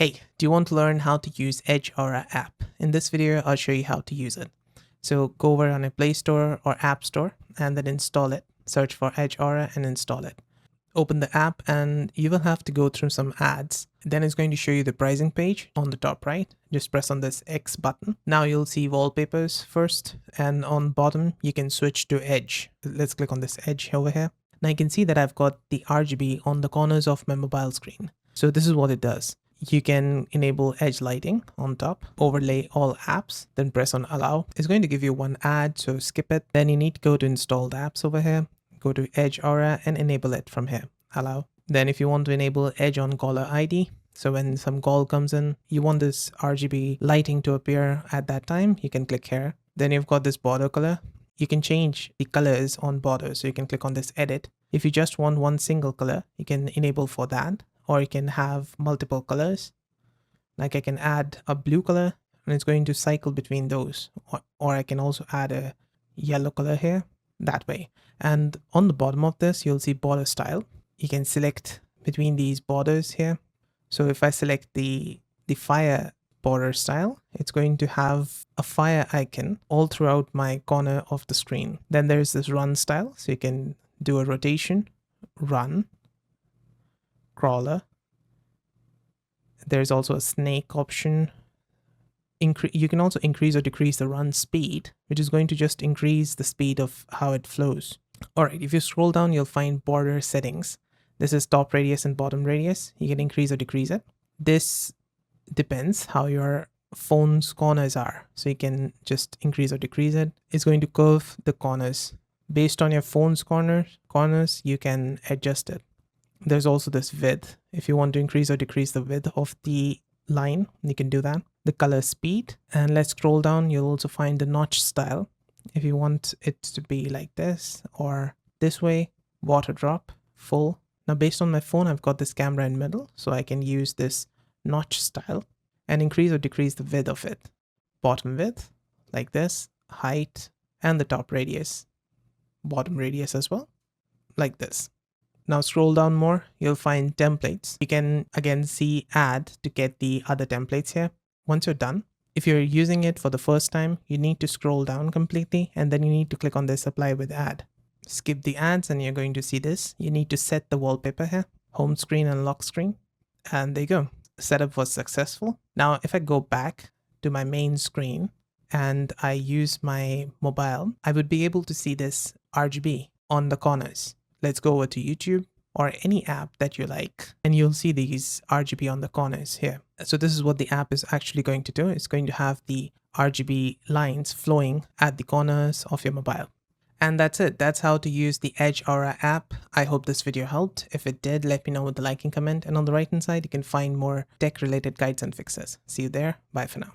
Hey, do you want to learn how to use EdgeAura app? In this video, I'll show you how to use it. So go over on a Play Store or App Store and then install it. Search for EdgeAura and install it. Open the app and you will have to go through some ads. Then it's going to show you the pricing page on the top right. Just press on this X button. Now you'll see wallpapers first, and on bottom you can switch to Edge. Let's click on this Edge over here. Now you can see that I've got the RGB on the corners of my mobile screen. So this is what it does. You can enable edge lighting on top, overlay all apps, then press on allow. It's going to give you one ad, so skip it. Then you need to go to installed apps over here, go to EdgeAura and enable it from here, allow. Then if you want to enable edge on caller ID, so when some call comes in, you want this RGB lighting to appear at that time, you can click here. Then you've got this border color. You can change the colors on borders, so you can click on this edit. If you just want one single color, you can enable for that. Or you can have multiple colors. Like I can add a blue color and it's going to cycle between those. Or I can also add a yellow color here, that way. And on the bottom of this, you'll see border style. You can select between these borders here. So if I select the fire border style, it's going to have a fire icon all throughout my corner of the screen. Then there's this run style. So you can do a rotation, run, crawler. There's also a snake option. You can also increase or decrease the run speed, which is going to just increase the speed of how it flows. All right, if you scroll down, you'll find border settings. This is top radius and bottom radius. You can increase or decrease it. This depends how your phone's corners are. So you can just increase or decrease it. It's going to curve the corners. Based on your phone's corners, you can adjust it. There's also this width. If you want to increase or decrease the width of the line, you can do that. The color speed. And let's scroll down. You'll also find the notch style. If you want it to be like this or this way, water drop, full. Now based on my phone, I've got this camera in middle, so I can use this notch style and increase or decrease the width of it. Bottom width, like this, height, and the top radius. Bottom radius as well, like this. Now scroll down more, you'll find templates. You can again see add to get the other templates here. Once you're done, if you're using it for the first time, you need to scroll down completely and then you need to click on this apply with add. Skip the ads and you're going to see this. You need to set the wallpaper here, home screen and lock screen. And there you go. Setup was successful. Now if I go back to my main screen and I use my mobile, I would be able to see this RGB on the corners. Let's go over to YouTube or any app that you like, and you'll see these RGB on the corners here. So this is what the app is actually going to do. It's going to have the RGB lines flowing at the corners of your mobile. And that's it. That's how to use the EdgeAura app. I hope this video helped. If it did, let me know with the liking comment. And on the right hand side, you can find more tech related guides and fixes. See you there. Bye for now.